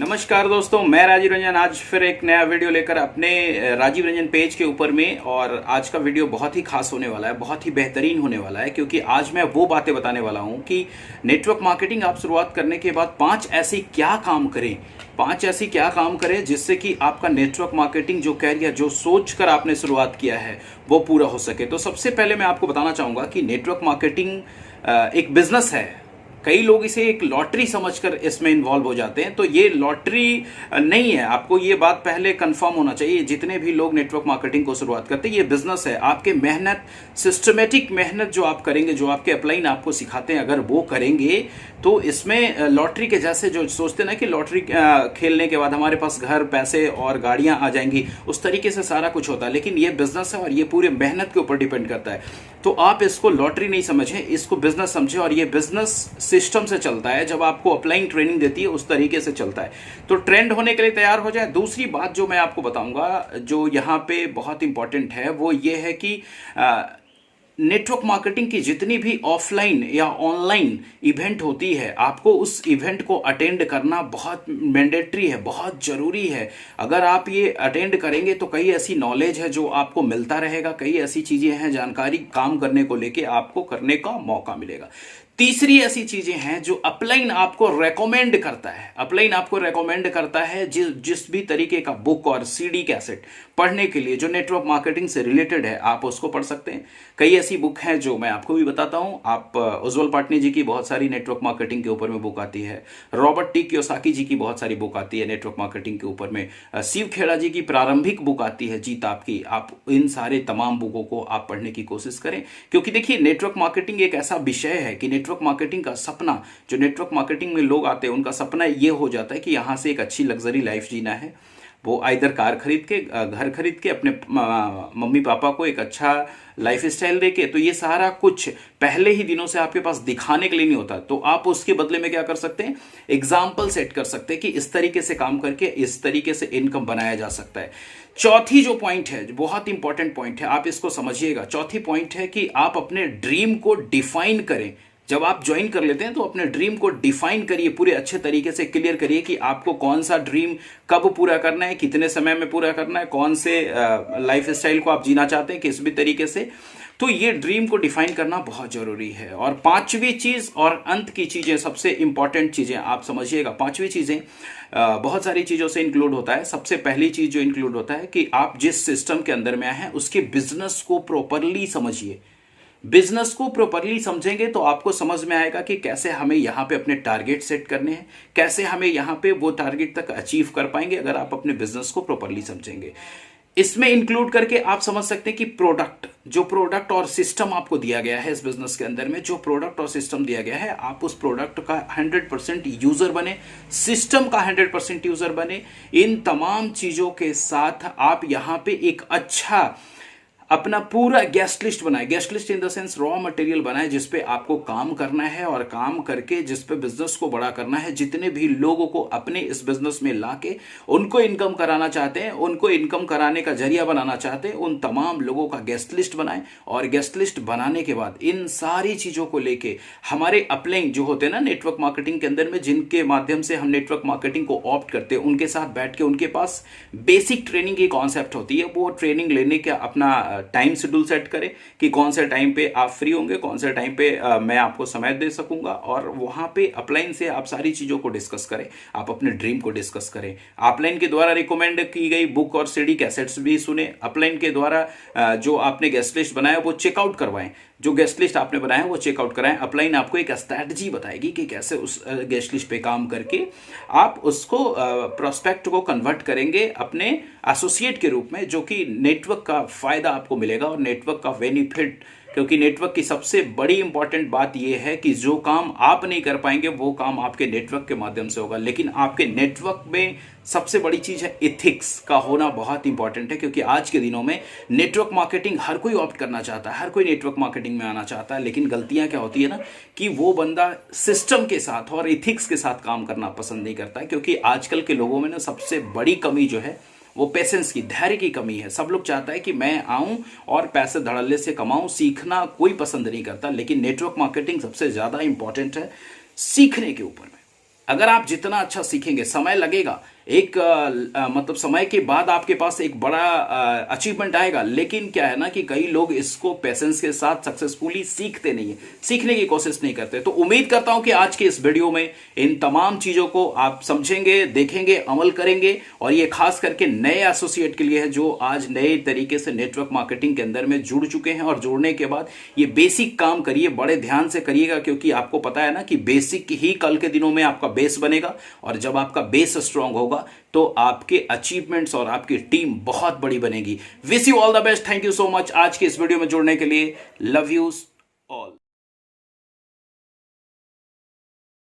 नमस्कार दोस्तों, मैं राजीव रंजन आज फिर एक नया वीडियो लेकर अपने राजीव रंजन पेज के ऊपर में। और आज का वीडियो बहुत ही खास होने वाला है, बहुत ही बेहतरीन होने वाला है, क्योंकि आज मैं वो बातें बताने वाला हूं कि नेटवर्क मार्केटिंग आप शुरुआत करने के बाद पांच ऐसे क्या काम करें जिससे कि आपका नेटवर्क मार्केटिंग जो कैरियर जो सोच कर आपने शुरुआत किया है वो पूरा हो सके। तो सबसे पहले मैं आपको बताना चाहूंगा कि नेटवर्क मार्केटिंग एक बिजनेस है। कई लोग इसे एक लॉटरी समझकर इसमें इन्वॉल्व हो जाते हैं, तो ये लॉटरी नहीं है। आपको ये बात पहले कंफर्म होना चाहिए। जितने भी लोग नेटवर्क मार्केटिंग को शुरुआत करते हैं, ये बिजनेस है। आपके मेहनत, सिस्टमेटिक मेहनत जो आप करेंगे, जो आपके अपलाइन आपको सिखाते हैं, अगर वो करेंगे तो इसमें लॉटरी के जैसे जो सोचते ना कि लॉटरी खेलने के बाद हमारे पास घर, पैसे और गाड़ियां आ जाएंगी, उस तरीके से सारा कुछ होता है। लेकिन ये बिजनेस है और ये पूरे मेहनत के ऊपर डिपेंड करता है। तो आप इसको लॉटरी नहीं समझें, इसको बिजनेस समझें। और ये बिजनेस सिस्टम से चलता है, जब आपको अपलाइन ट्रेनिंग देती है उस तरीके से चलता है। तो ट्रेंड होने के लिए तैयार हो जाए। दूसरी बात जो मैं आपको बताऊंगा, जो यहाँ पे बहुत इंपॉर्टेंट है, वो ये है कि नेटवर्क मार्केटिंग की जितनी भी ऑफलाइन या ऑनलाइन इवेंट होती है, आपको उस इवेंट को अटेंड करना बहुत मैंडेटरी है, बहुत जरूरी है। अगर आप ये अटेंड करेंगे तो कई ऐसी नॉलेज है जो आपको मिलता रहेगा, कई ऐसी चीजें हैं, जानकारी काम करने को लेके आपको करने का मौका मिलेगा। तीसरी ऐसी चीजें हैं जो अपलाइन आपको रेकमेंड करता है। अपलाइन आपको रेकमेंड करता है जिस भी तरीके का बुक और सीडी कैसेट पढ़ने के लिए जो नेटवर्क मार्केटिंग से रिलेटेड है, आप उसको पढ़ सकते हैं। कई ऐसी बुक हैं जो मैं आपको भी बताता हूं। आप उज्ज्वल पाटनी जी की बहुत सारी नेटवर्क मार्केटिंग के ऊपर में बुक आती है। रॉबर्ट टी कियोसाकी जी की बहुत सारी बुक आती है नेटवर्क मार्केटिंग के ऊपर में। शिव खेड़ा जी की प्रारंभिक बुक आती है जीत आपकी। आप इन सारे तमाम बुकों को आप पढ़ने की कोशिश करें, क्योंकि देखिए नेटवर्क मार्केटिंग एक ऐसा विषय है कि नेटवर्क मार्केटिंग का सपना, जो नेटवर्क मार्केटिंग में लोग आते हैं उनका सपना ये हो जाता है कि यहां से एक अच्छी लग्जरी लाइफ जीना है। वो आइदर कार खरीद के, घर खरीद के, अपने मम्मी पापा को एक अच्छा लाइफ स्टाइल देके। तो ये सारा कुछ पहले ही दिनों से आपके पास दिखाने के लिए नहीं होता। तो आप उसके बदले में क्या कर सकते हैं, एग्जाम्पल सेट कर सकते हैं कि इस तरीके से काम करके इस तरीके से इनकम बनाया जा सकता है। चौथी जो पॉइंट है, बहुत इंपॉर्टेंट पॉइंट है, आप इसको समझिएगा। चौथी पॉइंट है कि आप अपने ड्रीम को डिफाइन करें। जब आप ज्वाइन कर लेते हैं तो अपने ड्रीम को डिफाइन करिए, पूरे अच्छे तरीके से क्लियर करिए कि आपको कौन सा ड्रीम कब पूरा करना है, कितने समय में पूरा करना है, कौन से लाइफ स्टाइल को आप जीना चाहते हैं, किस भी तरीके से। तो ये ड्रीम को डिफाइन करना बहुत जरूरी है। और पांचवी चीज और अंत की चीजें, सबसे इंपॉर्टेंट चीजें आप समझिएगा। पांचवी चीजें बहुत सारी चीजों से इंक्लूड होता है। सबसे पहली चीज जो इंक्लूड होता है कि आप जिस सिस्टम के अंदर में आए हैं उसके बिजनेस को प्रॉपरली समझिए। बिजनेस को प्रॉपरली समझेंगे तो आपको समझ में आएगा कि कैसे हमें यहां पे अपने टारगेट सेट करने हैं, कैसे हमें यहां पे वो टारगेट तक अचीव कर पाएंगे, अगर आप अपने बिजनेस को प्रॉपरली समझेंगे। इसमें इंक्लूड करके आप समझ सकते हैं कि जो प्रोडक्ट और सिस्टम आपको दिया गया है इस बिजनेस के अंदर में, जो प्रोडक्ट और सिस्टम दिया गया है, आप उस प्रोडक्ट का 100% यूजर बने, सिस्टम का 100% यूजर बने। इन तमाम चीजों के साथ आप यहां पे एक अच्छा अपना पूरा गेस्ट लिस्ट बनाए। Guest list in the sense raw material बनाए, जिसपे आपको काम करना है और काम करके जिसपे बिजनेस को बड़ा करना है। जितने भी लोगों को अपने इस बिजनेस में लाके उनको इनकम कराना चाहते हैं, उनको इनकम कराने का जरिया बनाना चाहते हैं, उन तमाम लोगों का गेस्ट लिस्ट बनाए। और गेस्ट लिस्ट बनाने के बाद इन सारी चीजों को लेके हमारे अपलाइन जो होते हैं ना नेटवर्क मार्केटिंग के अंदर में, जिनके माध्यम से हम नेटवर्क मार्केटिंग को ऑप्ट करते हैं, उनके साथ बैठ के उनके पास बेसिक ट्रेनिंग की कॉन्सेप्ट होती है। वो ट्रेनिंग लेने का अपना टाइम शेड्यूल सेट करें कि कौन से टाइम पे आप फ्री होंगे, कौन से टाइम पे मैं आपको समय दे सकूंगा। और वहां पे अपलाइन से आप सारी चीजों को डिस्कस करें, आप अपने ड्रीम को डिस्कस करें। अपलाइन के द्वारा रिकमेंड की गई बुक और सीडी कैसेट्स भी सुने। अपलाइन के द्वारा जो आपने गेस्ट लिस्ट बनाया वो चेकआउट करवाएं। जो गेस्ट लिस्ट आपने बनाया वो चेकआउट कराएं। अपलाइन आपको एक स्ट्रैटेजी बताएगी कि कैसे उस गेस्ट लिस्ट पे काम करके आप उसको प्रोस्पेक्ट को कन्वर्ट करेंगे अपने एसोसिएट के रूप में, जो कि नेटवर्क का फायदा आपको मिलेगा और नेटवर्क का बेनिफिट। क्योंकि नेटवर्क की सबसे बड़ी इंपॉर्टेंट बात यह है कि जो काम आप नहीं कर पाएंगे वो काम आपके नेटवर्क के माध्यम से होगा। लेकिन आपके नेटवर्क में सबसे बड़ी चीज है एथिक्स का होना, बहुत इंपॉर्टेंट है। क्योंकि आज के दिनों में नेटवर्क मार्केटिंग हर कोई ऑप्ट करना चाहता है, हर कोई नेटवर्क मार्केटिंग में आना चाहता है। लेकिन गलतियां क्या होती है ना, कि वो बंदा सिस्टम के साथ और एथिक्स के साथ काम करना पसंद नहीं करता। क्योंकि आजकल के लोगों में ना सबसे बड़ी कमी जो है वो पेशेंस की, धैर्य की कमी है। सब लोग चाहता है कि मैं आऊं और पैसे धड़ल्ले से कमाऊं, सीखना कोई पसंद नहीं करता। लेकिन नेटवर्क मार्केटिंग सबसे ज्यादा इंपॉर्टेंट है सीखने के ऊपर में। अगर आप जितना अच्छा सीखेंगे, समय लगेगा, एक मतलब समय के बाद आपके पास एक बड़ा अचीवमेंट आएगा। लेकिन क्या है ना कि कई लोग इसको पेशेंस के साथ सक्सेसफुली सीखते नहीं है, सीखने की कोशिश नहीं करते। तो उम्मीद करता हूं कि आज के इस वीडियो में इन तमाम चीजों को आप समझेंगे, देखेंगे, अमल करेंगे। और ये खास करके नए एसोसिएट के लिए है जो आज नए तरीके से नेटवर्क मार्केटिंग के अंदर में जुड़ चुके हैं। और जुड़ने के बाद ये बेसिक काम करिए, बड़े ध्यान से करिएगा, क्योंकि आपको पता है ना कि बेसिक ही कल के दिनों में आपका बेस बनेगा। और जब आपका बेस स्ट्रांग होगा तो आपके अचीवमेंट्स और आपकी टीम बहुत बड़ी बनेगी। Wish you all the best. Thank you so much आज के इस वीडियो में जुड़ने के लिए। Love you all.